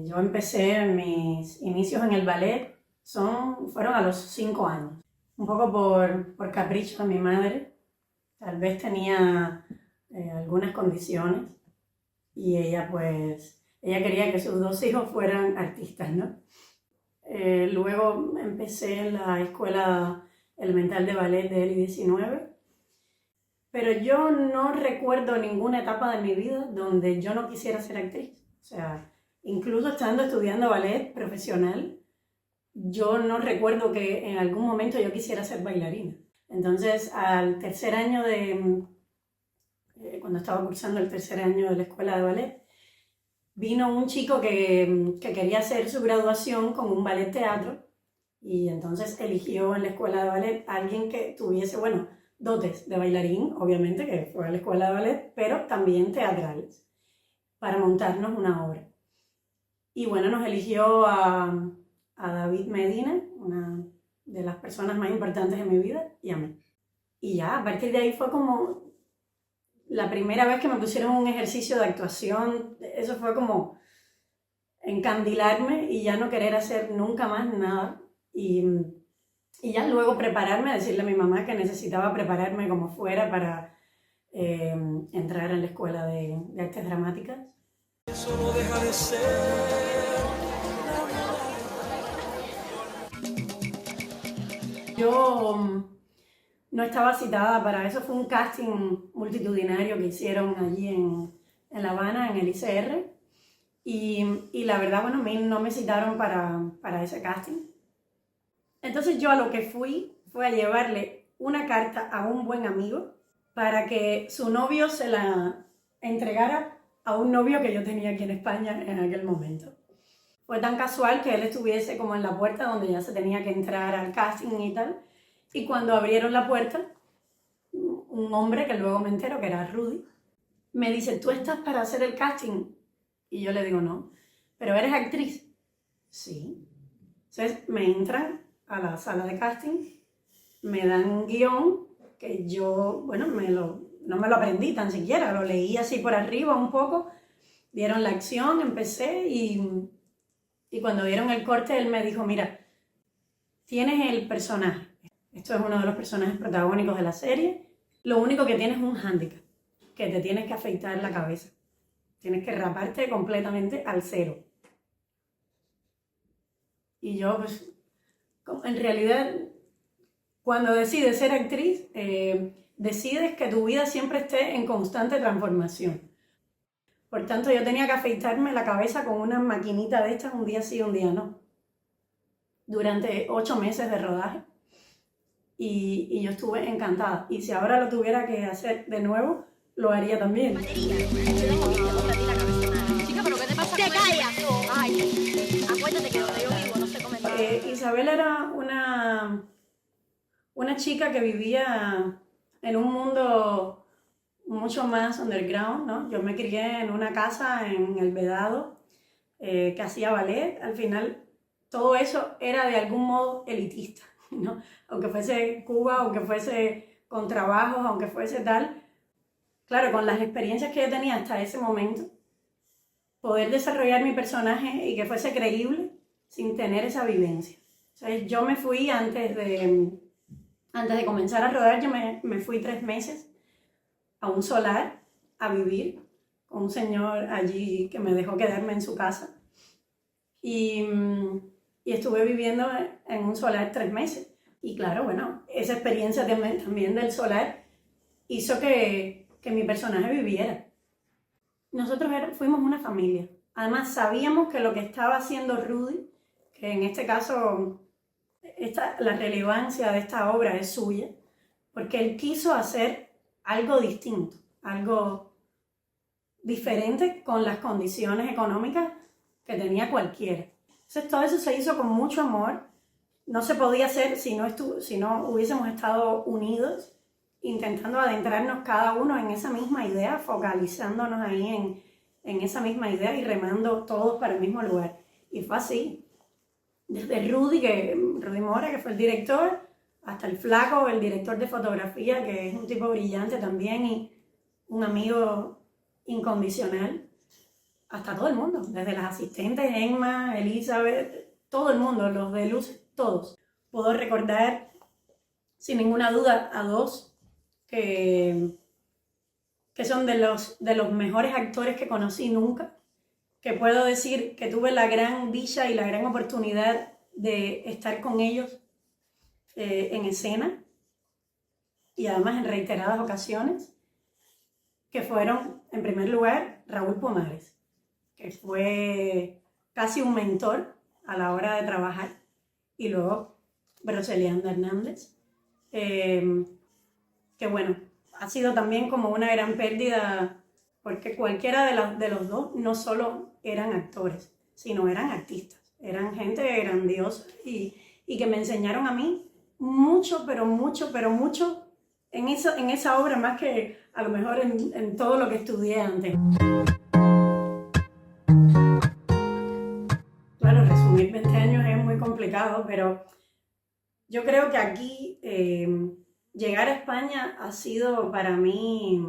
Yo empecé mis inicios en el ballet, fueron a los 5 años, un poco por capricho de mi madre. Tal vez tenía algunas condiciones y ella quería que sus 2 hijos fueran artistas, ¿no? Luego empecé en la escuela elemental de ballet de ELI 19, pero yo no recuerdo ninguna etapa de mi vida donde yo no quisiera ser actriz. O sea, incluso estando estudiando ballet profesional, yo no recuerdo que en algún momento yo quisiera ser bailarina. Entonces, al tercer año cuando estaba cursando el tercer año de la escuela de ballet, vino un chico que quería hacer su graduación con un ballet teatro y entonces eligió en la escuela de ballet a alguien que tuviese, dotes de bailarín, obviamente, que fue a la escuela de ballet, pero también teatrales, para montarnos una obra. Y bueno, nos eligió a David Medina, una de las personas más importantes de mi vida, y a mí. Y ya, a partir de ahí fue como la primera vez que me pusieron un ejercicio de actuación. Eso fue como encandilarme y ya no querer hacer nunca más nada. Y ya luego prepararme, decirle a mi mamá que necesitaba prepararme como fuera para entrar en la escuela de artes dramáticas. Eso no deja de ser. Yo no estaba citada para eso, fue un casting multitudinario que hicieron allí en La Habana, en el ICR, y la verdad, a mí no me citaron para ese casting. Entonces yo a lo que fui fue a llevarle una carta a un buen amigo para que su novio se la entregara a un novio que yo tenía aquí en España en aquel momento. Fue tan casual que él estuviese como en la puerta donde ya se tenía que entrar al casting y tal, y cuando abrieron la puerta, un hombre que luego me entero que era Rudy, me dice: ¿tú estás para hacer el casting? Y yo le digo: no. ¿Pero eres actriz? Sí. Entonces me entran a la sala de casting, me dan un guión que yo, no me lo aprendí tan siquiera, lo leí así por arriba un poco, dieron la acción, empecé y cuando dieron el corte él me dijo: mira, tienes el personaje, esto es uno de los personajes protagónicos de la serie, lo único que tienes es un hándicap, que te tienes que afeitar la cabeza, tienes que raparte completamente al cero. Y yo, en realidad, cuando decides ser actriz, decides que tu vida siempre esté en constante transformación. Por tanto, yo tenía que afeitarme la cabeza con una maquinita de estas, un día sí, un día no, durante 8 meses de rodaje. Y yo estuve encantada. Y si ahora lo tuviera que hacer de nuevo, lo haría también. Chica, ¿pero qué te pasa? ¡Te callas! Ay, acuérdate que donde yo vivo no se come nada. Isabel era una chica que vivía en un mundo mucho más underground, ¿no? Yo me crié en una casa en El Vedado que hacía ballet. Al final, todo eso era de algún modo elitista, ¿no? Aunque fuese Cuba, aunque fuese con trabajos, aunque fuese tal. Claro, con las experiencias que yo tenía hasta ese momento, poder desarrollar mi personaje y que fuese creíble sin tener esa vivencia. Entonces, yo me fui antes de comenzar a rodar, yo me fui 3 meses a un solar a vivir con un señor allí que me dejó quedarme en su casa. Y estuve viviendo en un solar 3 meses. Y claro, esa experiencia también del solar hizo que mi personaje viviera. Nosotros fuimos una familia. Además, sabíamos que lo que estaba haciendo Rudy, que en este caso la relevancia de esta obra es suya, porque él quiso hacer algo distinto, algo diferente con las condiciones económicas que tenía cualquiera. Entonces todo eso se hizo con mucho amor. No se podía hacer si no hubiésemos estado unidos, intentando adentrarnos cada uno en esa misma idea, focalizándonos ahí en esa misma idea y remando todos para el mismo lugar. Y fue así. Desde Rudy Mora, que fue el director, hasta el Flaco, el director de fotografía, que es un tipo brillante también y un amigo incondicional. hasta todo el mundo, desde las asistentes, Emma, Elizabeth, todo el mundo, los de luces, todos. Puedo recordar sin ninguna duda a dos que son de los mejores actores que conocí nunca, que puedo decir que tuve la gran dicha y la gran oportunidad de estar con ellos en escena y además en reiteradas ocasiones, que fueron, en primer lugar, Raúl Pomares, que fue casi un mentor a la hora de trabajar, y luego Brocelianda Hernández, que bueno, ha sido también como una gran pérdida, porque cualquiera de los dos no solo eran actores, sino eran artistas, eran gente grandiosa y que me enseñaron a mí mucho, pero mucho, pero mucho en esa obra, más que a lo mejor en todo lo que estudié antes. Claro, resumir 20 años es muy complicado, pero yo creo que aquí llegar a España ha sido para mí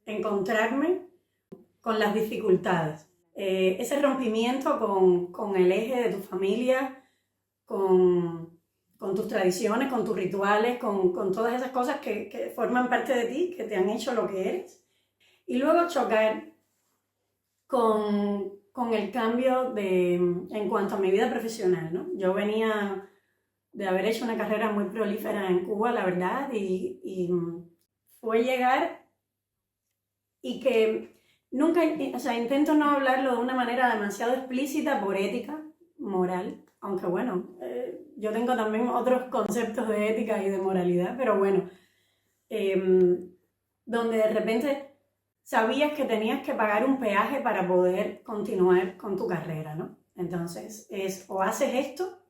encontrarme con las dificultades. Ese rompimiento con el eje de tu familia, con tus tradiciones, con tus rituales, con todas esas cosas que forman parte de ti, que te han hecho lo que eres. Y luego chocar con el cambio en cuanto a mi vida profesional, ¿no? Yo venía de haber hecho una carrera muy prolífera en Cuba, la verdad, y fue llegar y que nunca, o sea, intento no hablarlo de una manera demasiado explícita por ética, moral, aunque bueno, yo tengo también otros conceptos de ética y de moralidad, pero bueno, donde de repente sabías que tenías que pagar un peaje para poder continuar con tu carrera, ¿no? Entonces, o haces esto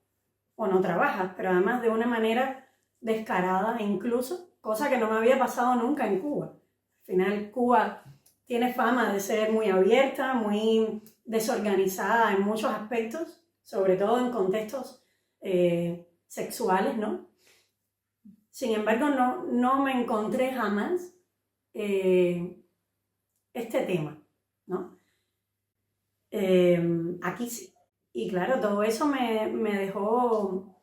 o no trabajas, pero además de una manera descarada incluso, cosa que no me había pasado nunca en Cuba. Al final, Cuba tiene fama de ser muy abierta, muy desorganizada en muchos aspectos, sobre todo en contextos sexuales, ¿no? Sin embargo, no me encontré jamás este tema, ¿no? Aquí sí. Y claro, todo eso me dejó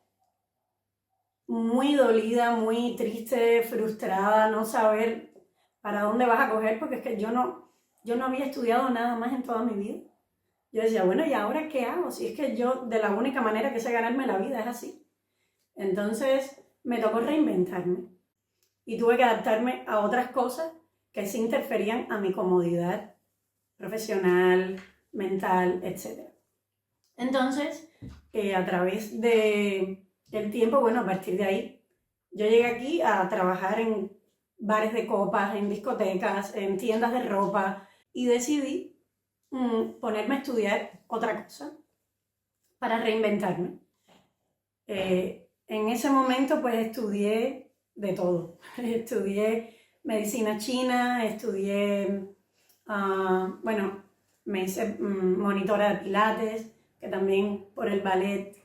muy dolida, muy triste, frustrada, no saber para dónde vas a coger, porque es que yo no había estudiado nada más en toda mi vida. Yo decía, bueno, ¿y ahora qué hago? Si es que yo de la única manera que sé ganarme la vida es así. Entonces me tocó reinventarme y tuve que adaptarme a otras cosas que sí interferían a mi comodidad profesional, mental, etc. Entonces, a través del tiempo, bueno, a partir de ahí, yo llegué aquí a trabajar en bares de copas, en discotecas, en tiendas de ropa, y decidí ponerme a estudiar otra cosa para reinventarme. En ese momento pues estudié de todo. Estudié medicina china, estudié, bueno, me hice monitora de pilates, que también por el ballet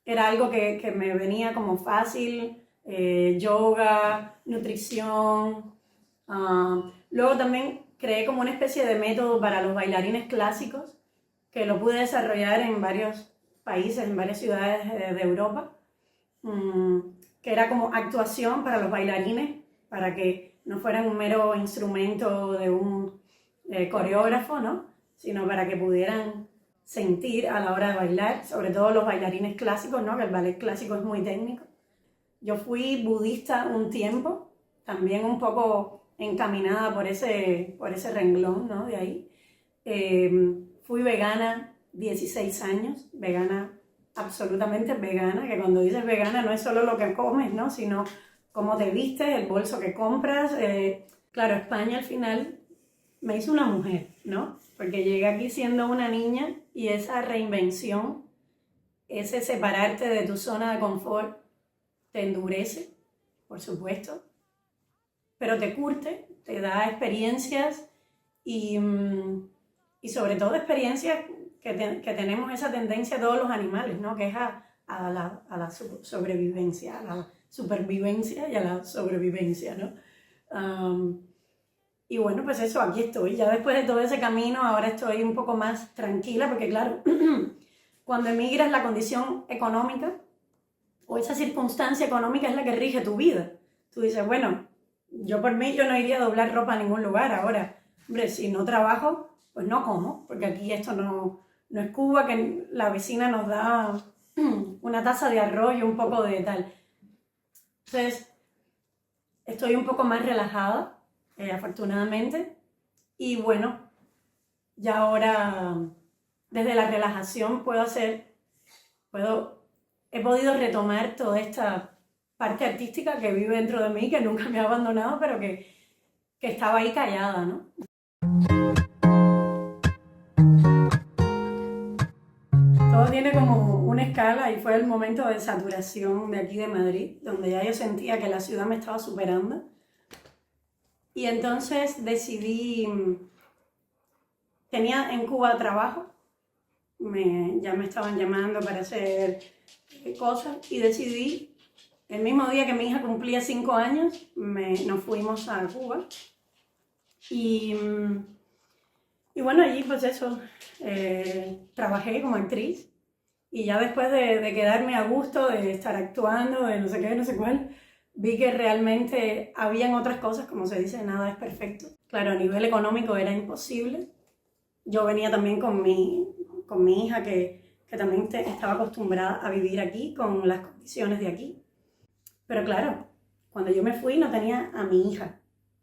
era algo que me venía como fácil, yoga, nutrición. Luego también creé como una especie de método para los bailarines clásicos, que lo pude desarrollar en varios países, en varias ciudades de Europa, que era como actuación para los bailarines, para que no fueran un mero instrumento de un coreógrafo, ¿no? Sino para que pudieran sentir a la hora de bailar, sobre todo los bailarines clásicos, ¿no? Que el ballet clásico es muy técnico. Yo fui budista un tiempo, también un poco encaminada por ese renglón, ¿no? De ahí. Fui vegana 16 años, vegana, absolutamente vegana, que cuando dices vegana no es solo lo que comes, ¿no? Sino cómo te vistes, el bolso que compras. Claro, España al final me hizo una mujer, ¿no? Porque llegué aquí siendo una niña y esa reinvención, ese separarte de tu zona de confort, te endurece, por supuesto, pero te curte, te da experiencias y sobre todo experiencias que tenemos esa tendencia todos los animales, ¿no? Que es a la sobrevivencia, a la supervivencia y a la sobrevivencia, ¿no? Y bueno, pues eso, aquí estoy. Ya después de todo ese camino, ahora estoy un poco más tranquila, porque claro, cuando emigras la condición económica o esa circunstancia económica es la que rige tu vida. Tú dices, bueno, yo por mí yo no iría a doblar ropa a ningún lugar ahora. Hombre, si no trabajo, pues no como, porque aquí esto no es Cuba, que la vecina nos da una taza de arroz y un poco de tal. Entonces, estoy un poco más relajada, afortunadamente, y bueno, ya ahora desde la relajación he podido retomar toda esta parte artística que vive dentro de mí, que nunca me ha abandonado, pero que estaba ahí callada, ¿no? Todo tiene como una escala y fue el momento de saturación de aquí de Madrid, donde ya yo sentía que la ciudad me estaba superando. Y entonces tenía en Cuba trabajo, ya me estaban llamando para hacer cosas y decidí, el mismo día que mi hija cumplía 5 años, nos fuimos a Cuba. Y bueno, allí pues eso, trabajé como actriz y ya después de quedarme a gusto, de estar actuando, de no sé qué, no sé cuál, vi que realmente habían otras cosas, como se dice, nada es perfecto. Claro, a nivel económico era imposible. Yo venía también con mi hija que también estaba acostumbrada a vivir aquí, con las condiciones de aquí. Pero claro, cuando yo me fui no tenía a mi hija.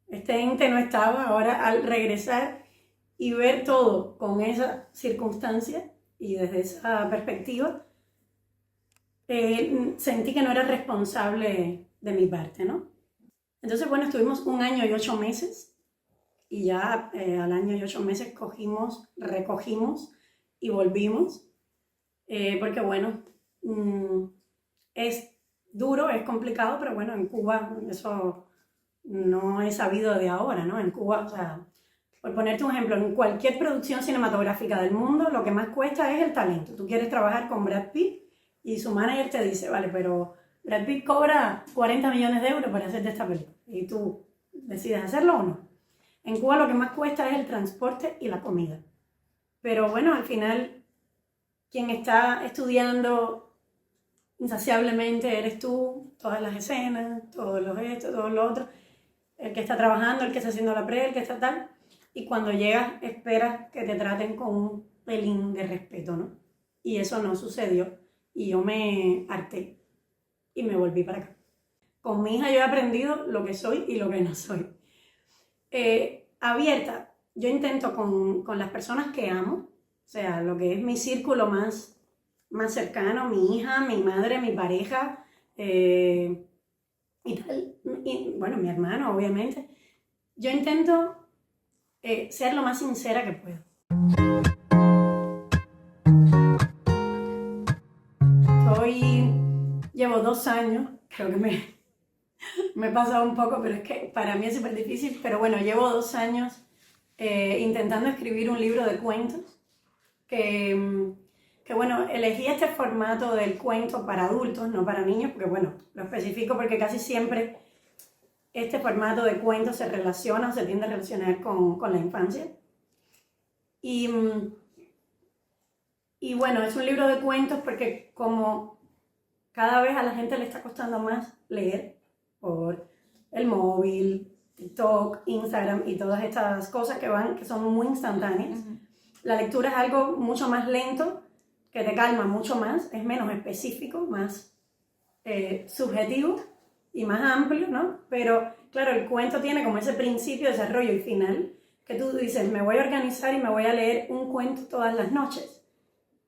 Este ente no estaba. Ahora al regresar y ver todo con esa circunstancia y desde esa perspectiva, sentí que no era responsable de mi parte, ¿no? Entonces, bueno, estuvimos 1 año y 8 meses y ya al año y 8 meses recogimos y volvimos, porque bueno, es duro, es complicado, pero bueno, en Cuba eso no he sabido de ahora, ¿no? En Cuba, o sea, por ponerte un ejemplo, en cualquier producción cinematográfica del mundo, lo que más cuesta es el talento. Tú quieres trabajar con Brad Pitt y su manager te dice, vale, pero Brad Pitt cobra 40 millones de euros para hacerte esta película y tú decides hacerlo o no. En Cuba lo que más cuesta es el transporte y la comida. Pero bueno, al final, quien está estudiando insaciablemente eres tú, todas las escenas, todos los esto, todo lo otro, el que está trabajando, el que está haciendo la pre, el que está tal, y cuando llegas esperas que te traten con un pelín de respeto, ¿no? Y eso no sucedió, y yo me harté y me volví para acá. Con mi hija yo he aprendido lo que soy y lo que no soy. Abierta, yo intento con las personas que amo, o sea, lo que es mi círculo más cercano, mi hija, mi madre, mi pareja, y tal, y, bueno, mi hermano, obviamente. Yo intento ser lo más sincera que puedo. Llevo 2 años, creo que me he pasado un poco, pero es que para mí es súper difícil, pero bueno, llevo 2 años intentando escribir un libro de cuentos que bueno, elegí este formato del cuento para adultos, no para niños, porque bueno, lo especifico porque casi siempre este formato de cuento se relaciona o se tiende a relacionar con la infancia. Y bueno, es un libro de cuentos porque como cada vez a la gente le está costando más leer por el móvil, TikTok, Instagram y todas estas cosas que son muy instantáneas. La lectura es algo mucho más lento, que te calma mucho más, es menos específico, más subjetivo y más amplio, ¿no? Pero claro, el cuento tiene como ese principio, desarrollo y final, que tú dices, me voy a organizar y me voy a leer un cuento todas las noches.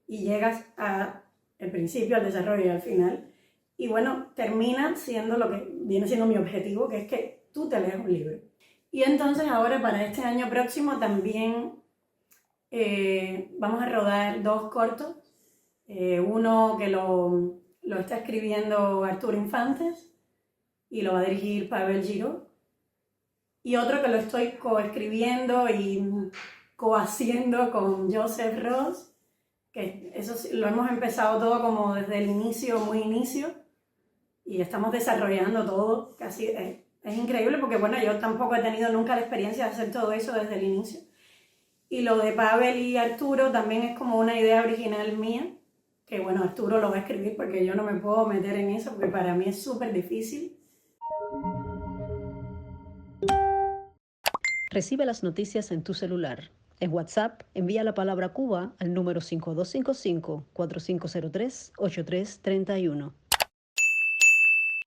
Y llegas al principio, al desarrollo y al final. Y bueno, termina siendo lo que viene siendo mi objetivo, que es que tú te leas un libro. Y entonces ahora para este año próximo también vamos a rodar 2 cortos. Uno que lo está escribiendo Arturo Infantes y lo va a dirigir Pavel Giraud. Y otro que lo estoy coescribiendo y cohaciendo con Joseph Ross, que eso lo hemos empezado todo como desde el inicio, muy inicio, y estamos desarrollando todo, casi Es increíble porque, bueno, yo tampoco he tenido nunca la experiencia de hacer todo eso desde el inicio. Y lo de Pavel y Arturo también es como una idea original mía, que bueno, Arturo lo va a escribir porque yo no me puedo meter en eso porque para mí es súper difícil. Recibe las noticias en tu celular. En WhatsApp, envía la palabra Cuba al número 5255-4503-8331.